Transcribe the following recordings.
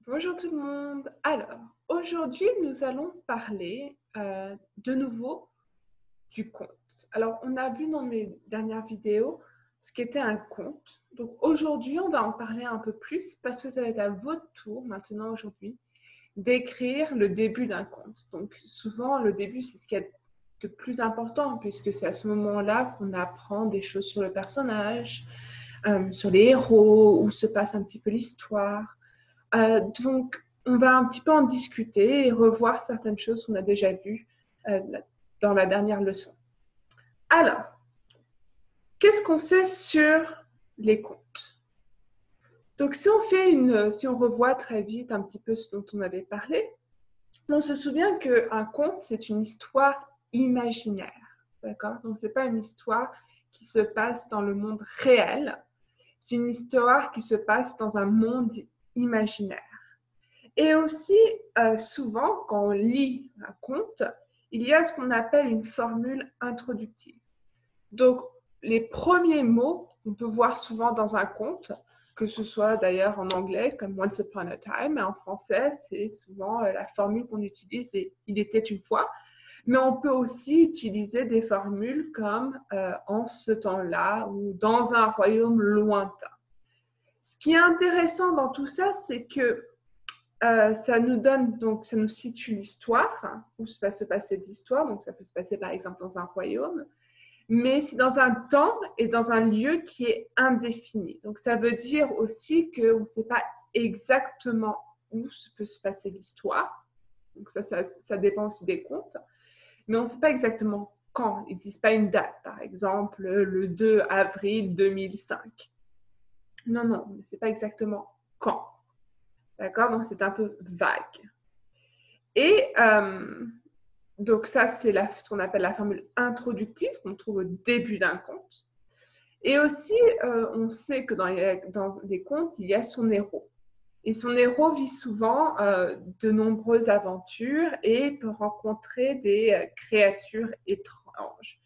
Bonjour tout le monde. Alors, aujourd'hui, nous allons parler de nouveau du conte. Alors, on a vu dans mes dernières vidéos ce qu'était un conte. Donc, aujourd'hui, on va en parler un peu plus parce que ça va être à votre tour, maintenant, aujourd'hui, d'écrire le début d'un conte. Donc, souvent, le début, c'est ce qui est de plus important puisque c'est à ce moment-là qu'on apprend des choses sur le personnage, sur les héros, où se passe un petit peu l'histoire. Donc, on va un petit peu en discuter et revoir certaines choses qu'on a déjà vues euh, dans la dernière leçon. Alors, qu'est-ce qu'on sait sur les contes? Donc, si on revoit très vite un petit peu ce dont on avait parlé, on se souvient qu'un conte, c'est une histoire imaginaire. D'accord? Donc, ce n'est pas une histoire qui se passe dans le monde réel, c'est une histoire qui se passe dans un monde imaginaire. Et aussi, souvent, quand on lit un conte, il y a ce qu'on appelle une formule introductive. Donc, les premiers mots qu'on peut voir souvent dans un conte, que ce soit d'ailleurs en anglais comme Once Upon a Time, et en français, c'est souvent la formule qu'on utilise, c'est Il était une fois. Mais on peut aussi utiliser des formules comme En ce temps-là ou Dans un royaume lointain. Ce qui est intéressant dans tout ça, c'est que ça nous donne, donc ça nous situe l'histoire, où va se passer l'histoire, donc ça peut se passer par exemple dans un royaume, mais c'est dans un temps et dans un lieu qui est indéfini. Donc ça veut dire aussi qu'on ne sait pas exactement où peut se passer l'histoire, donc ça dépend aussi des contes, mais on ne sait pas exactement quand, ils ne disent pas une date, par exemple le 2 avril 2005. Non, non, on ne sait pas exactement quand. D'accord? Donc, c'est un peu vague. Et donc, ça, c'est ce qu'on appelle la formule introductive qu'on trouve au début d'un conte. Et aussi, on sait que dans les contes, il y a son héros. Et son héros vit souvent de nombreuses aventures et peut rencontrer des créatures étranges.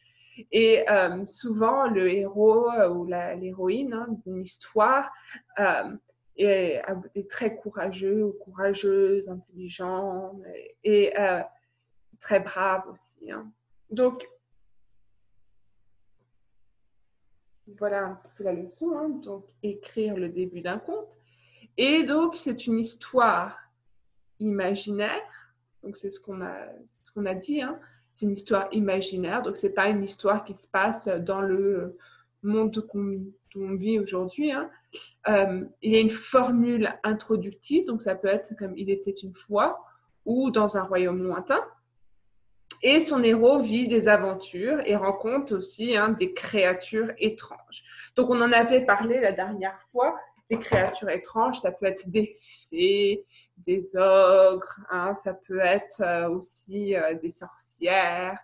Et souvent, le héros ou l'héroïne d'une histoire est très courageux ou courageuse, intelligent et très brave aussi. Donc, voilà un peu la leçon. Donc, écrire le début d'un conte. Et donc, c'est une histoire imaginaire. Donc, c'est ce qu'on a dit. C'est une histoire imaginaire. Donc, ce n'est pas une histoire qui se passe dans le monde qu'on vit aujourd'hui. Il y a une formule introductive. Donc, ça peut être comme Il était une fois ou Dans un royaume lointain. Et son héros vit des aventures et rencontre aussi des créatures étranges. Donc, on en avait parlé la dernière fois. Des créatures étranges, ça peut être des fées, des ogres, ça peut être aussi des sorcières.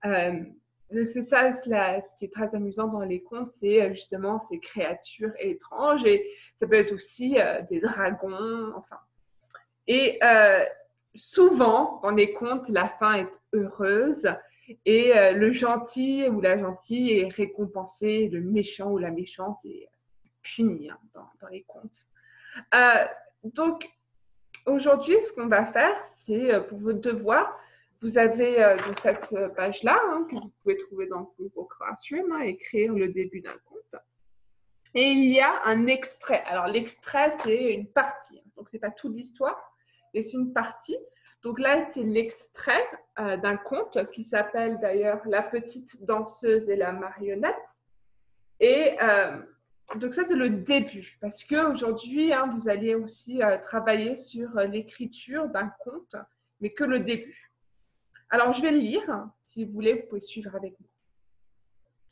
Donc c'est ça, ce qui est très amusant dans les contes, c'est justement ces créatures étranges. Et ça peut être aussi des dragons, enfin. Et souvent, dans les contes, la fin est heureuse et le gentil ou la gentille est récompensé, le méchant ou la méchante est puni dans les contes. Euh, donc, aujourd'hui, ce qu'on va faire, c'est pour votre devoir, vous avez donc cette page-là que vous pouvez trouver dans Google Classroom, écrire le début d'un conte. Et il y a un extrait. Alors, l'extrait, c'est une partie. Donc, ce n'est pas toute l'histoire, mais c'est une partie. Donc là, c'est l'extrait d'un conte qui s'appelle d'ailleurs La petite danseuse et la marionnette. Et donc ça, c'est le début. Parce qu'aujourd'hui, vous allez aussi travailler sur l'écriture d'un conte, mais que le début. Alors, je vais le lire. Si vous voulez, vous pouvez suivre avec moi.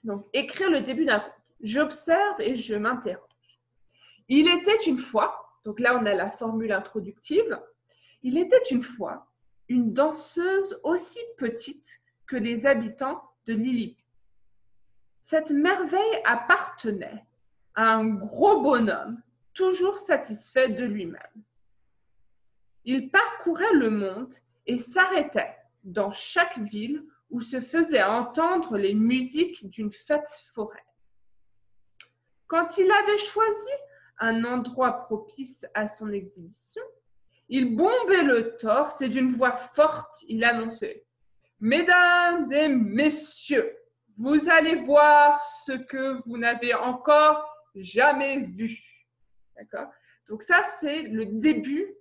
Donc, écrire le début d'un conte. J'observe et je m'interroge. Il était une fois, donc là on a la formule introductive, il était une fois une danseuse aussi petite que les habitants de Lilliput. Cette merveille appartenait à un gros bonhomme, toujours satisfait de lui-même. Il parcourait le monde et s'arrêtait dans chaque ville où se faisaient entendre les musiques d'une fête foraine. Quand il avait choisi un endroit propice à son exhibition, Il bombait le torse et d'une voix forte, il annonçait « Mesdames et messieurs, vous allez voir ce que vous n'avez encore jamais vu. » D'accord? Donc ça, c'est le début,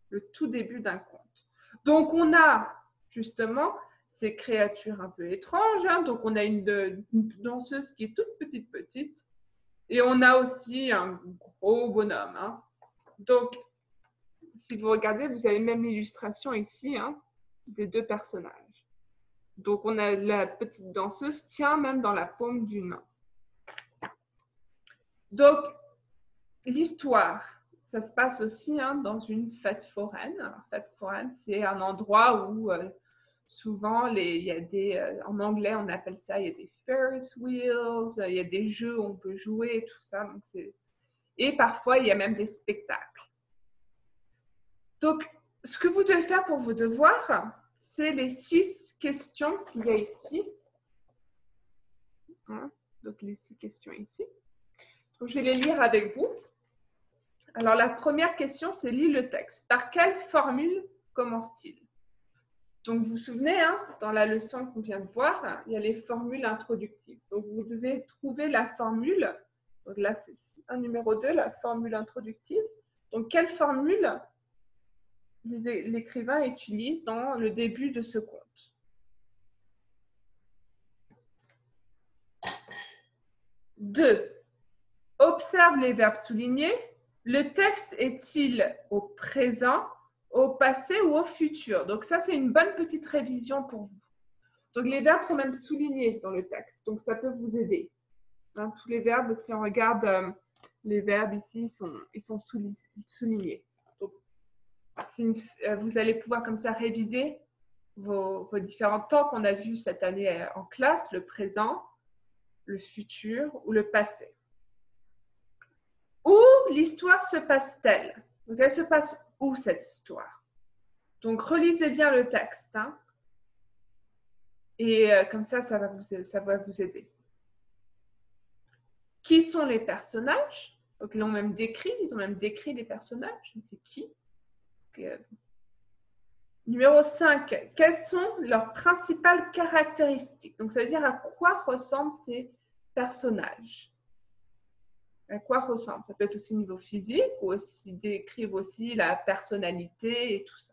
le tout début d'un conte. Donc on a justement ces créatures un peu étranges. Hein. Donc on a une danseuse qui est toute petite. Et on a aussi un gros bonhomme. Hein. Donc, si vous regardez, vous avez même l'illustration ici hein, des deux personnages. Donc, on a la petite danseuse tient même dans la paume d'une main. Donc, l'histoire, ça se passe aussi hein, dans une fête foraine. Alors, fête foraine, c'est un endroit où souvent, il y a des, en anglais, on appelle ça, il y a des Ferris wheels, il y a des jeux où on peut jouer, tout ça. Donc et parfois, il y a même des spectacles. Donc, ce que vous devez faire pour vos devoirs, c'est les 6 questions qu'il y a ici. Hein? Donc, les 6 questions ici. Donc, je vais les lire avec vous. Alors, la première question, c'est « Lis le texte. Par quelle formule commence-t-il » Donc, vous vous souvenez, hein, dans la leçon qu'on vient de voir, il y a les formules introductives. Donc, vous devez trouver la formule. Donc là, c'est un numéro 2, la formule introductive. Donc, quelle formule l'écrivain utilise dans le début de ce conte? Deux, observe les verbes soulignés. Le texte est-il au présent, au passé ou au futur? Donc ça, c'est une bonne petite révision pour vous. Donc les verbes sont même soulignés dans le texte, donc ça peut vous aider. Hein, tous les verbes, si on regarde les verbes ici, ils sont soulignés. Donc, vous allez pouvoir comme ça réviser vos différents temps qu'on a vus cette année en classe, le présent, le futur ou le passé. Où l'histoire se passe-t-elle? Donc, elle se passe où cette histoire? Donc, relisez bien le texte. Hein, et comme ça va vous aider. Qui sont les personnages? Donc, ils ont même décrit les personnages. C'est qui? Numéro 5, quelles sont leurs principales caractéristiques? Donc, ça veut dire à quoi ressemblent ces personnages? À quoi ressemblent? Ça peut être aussi au niveau physique ou aussi décrire aussi la personnalité et tout ça.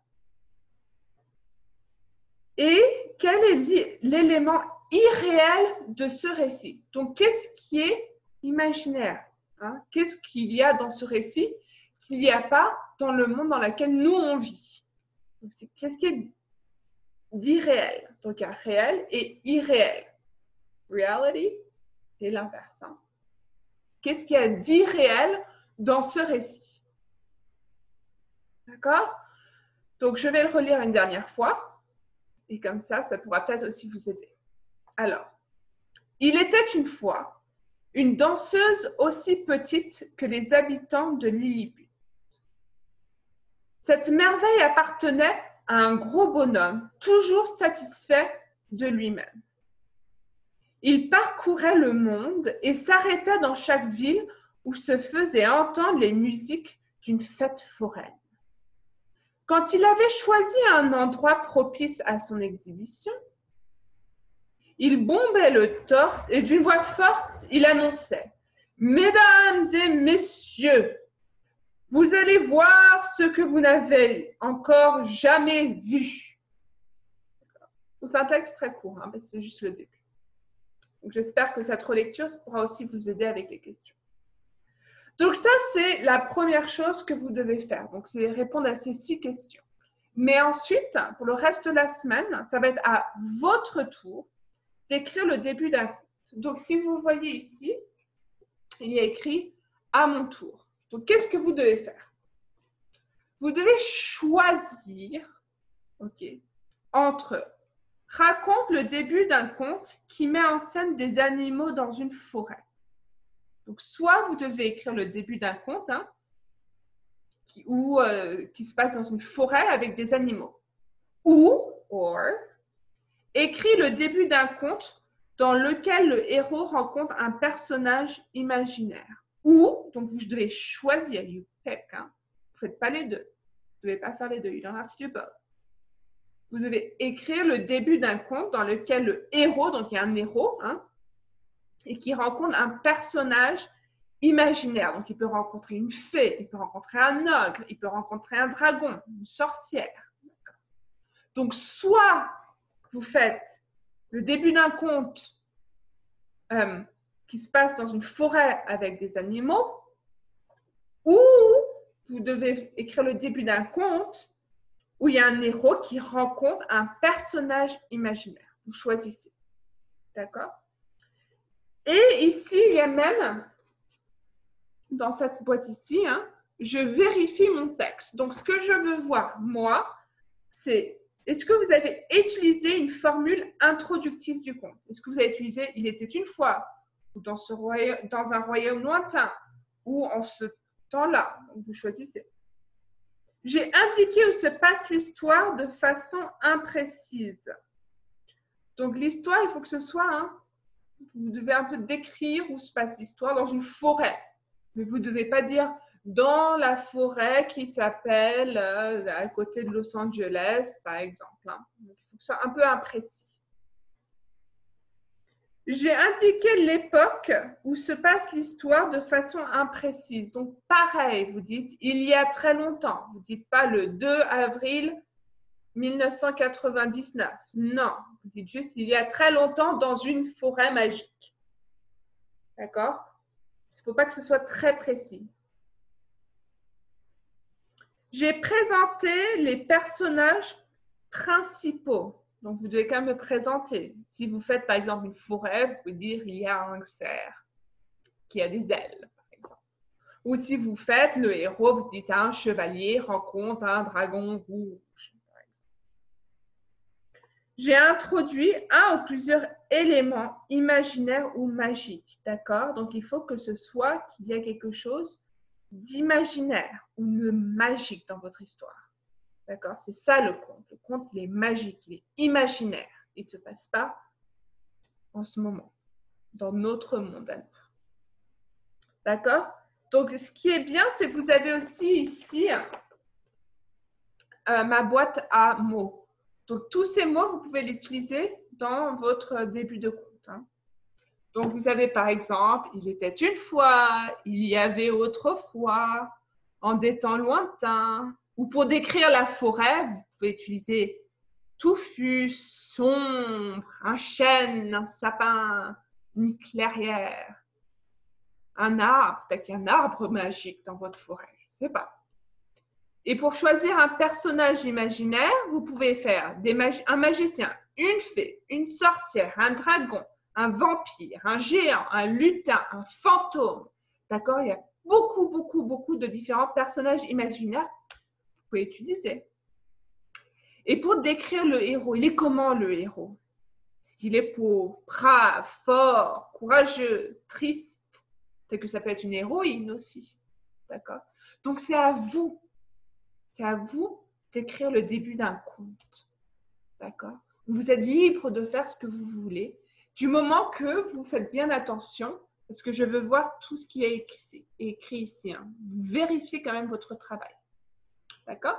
Et quel est l'élément irréel de ce récit? Donc, qu'est-ce qui est imaginaire? Hein? Qu'est-ce qu'il y a dans ce récit qu'il n'y a pas dans le monde dans lequel nous, on vit? Qu'est-ce qui est d'irréel? Donc, il y a réel et irréel. Reality et l'inverse. Hein? Qu'est-ce qu'il y a d'irréel dans ce récit? D'accord? Donc, je vais le relire une dernière fois. Et comme ça pourra peut-être aussi vous aider. Alors, il était une fois une danseuse aussi petite que les habitants de Lilliput. Cette merveille appartenait à un gros bonhomme, toujours satisfait de lui-même. Il parcourait le monde et s'arrêtait dans chaque ville où se faisaient entendre les musiques d'une fête foraine. Quand il avait choisi un endroit propice à son exhibition, il bombait le torse et d'une voix forte, il annonçait « Mesdames et messieurs, vous allez voir ce que vous n'avez encore jamais vu. » C'est un texte très court, hein, c'est juste le début. J'espère que cette relecture pourra aussi vous aider avec les questions. Donc ça, c'est la première chose que vous devez faire. Donc, c'est répondre à ces 6 questions. Mais ensuite, pour le reste de la semaine, ça va être à votre tour d'écrire le début d'un conte. Donc, si vous voyez ici, il y a écrit « à mon tour ». Donc, qu'est-ce que vous devez faire? Vous devez choisir entre « raconte le début d'un conte qui met en scène des animaux dans une forêt ». Donc, soit vous devez écrire le début d'un conte qui se passe dans une forêt avec des animaux. Ou, écrit le début d'un conte dans lequel le héros rencontre un personnage imaginaire. Ou, donc vous devez choisir, you pick, hein, vous ne faites pas les deux. Vous ne devez pas faire les deux. You don't have to do both. Vous devez écrire le début d'un conte dans lequel le héros, donc il y a un héros, hein, et qui rencontre un personnage imaginaire. Donc, il peut rencontrer une fée, il peut rencontrer un ogre, il peut rencontrer un dragon, une sorcière. Donc, soit vous faites le début d'un conte qui se passe dans une forêt avec des animaux, ou vous devez écrire le début d'un conte où il y a un héros qui rencontre un personnage imaginaire. Vous choisissez. D'accord? Et ici, il y a même, dans cette boîte ici, hein, je vérifie mon texte. Donc, ce que je veux voir, moi, c'est est-ce que vous avez utilisé une formule introductive du conte? Est-ce que vous avez utilisé « il était une fois » ou dans un royaume lointain ou en ce temps-là? Vous choisissez. J'ai indiqué où se passe l'histoire de façon imprécise. Donc, l'histoire, il faut que ce soit, hein, vous devez un peu décrire où se passe l'histoire dans une forêt. Mais vous ne devez pas dire dans la forêt qui s'appelle à côté de Los Angeles, par exemple. Hein. Donc, il faut que ce soit un peu imprécis. J'ai indiqué l'époque où se passe l'histoire de façon imprécise. Donc, pareil, vous dites il y a très longtemps. Vous ne dites pas le 2 avril 1999. Non, vous dites juste il y a très longtemps dans une forêt magique. D'accord? Il ne faut pas que ce soit très précis. J'ai présenté les personnages principaux. Donc, vous devez quand même me présenter. Si vous faites, par exemple, une forêt, vous pouvez dire il y a un cerf qui a des ailes, par exemple. Ou si vous faites le héros, vous dites un chevalier rencontre un dragon rouge. J'ai introduit un ou plusieurs éléments imaginaires ou magiques. D'accord? Donc, il faut que ce soit qu'il y a quelque chose d'imaginaire ou de magique dans votre histoire. D'accord? C'est ça le conte. Le conte, il est magique, il est imaginaire. Il ne se passe pas en ce moment, dans notre monde à nous. D'accord? Donc, ce qui est bien, c'est que vous avez aussi ici ma boîte à mots. Donc, tous ces mots, vous pouvez les utiliser dans votre début de conte. Hein. Donc, vous avez par exemple, il était une fois, il y avait autrefois, en des temps lointains. Ou pour décrire la forêt, vous pouvez utiliser touffu, sombre, un chêne, un sapin, une clairière, un arbre, peut-être qu'il y a un arbre magique dans votre forêt, je ne sais pas. Et pour choisir un personnage imaginaire, vous pouvez faire un magicien, une fée, une sorcière, un dragon, un vampire, un géant, un lutin, un fantôme. D'accord? Il y a beaucoup de différents personnages imaginaires que vous pouvez utiliser. Et pour décrire le héros, il est comment le héros? Est-ce qu'il est pauvre, brave, fort, courageux, triste? Peut-être que ça peut être une héroïne aussi. D'accord? Donc, c'est à vous. C'est à vous d'écrire le début d'un conte. D'accord? Vous êtes libre de faire ce que vous voulez, du moment que vous faites bien attention, parce que je veux voir tout ce qui est écrit ici. Hein. Vous vérifiez quand même votre travail. D'accord?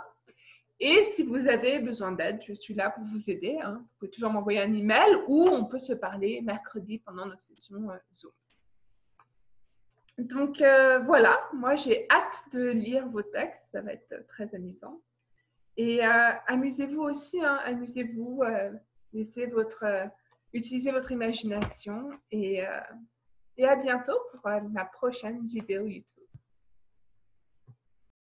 Et si vous avez besoin d'aide, je suis là pour vous aider. Hein. Vous pouvez toujours m'envoyer un email ou on peut se parler mercredi pendant nos sessions Zoom. Donc, voilà, moi j'ai hâte de lire vos textes, ça va être très amusant. Et amusez-vous aussi, hein, amusez-vous, utilisez votre imagination et à bientôt pour ma prochaine vidéo YouTube.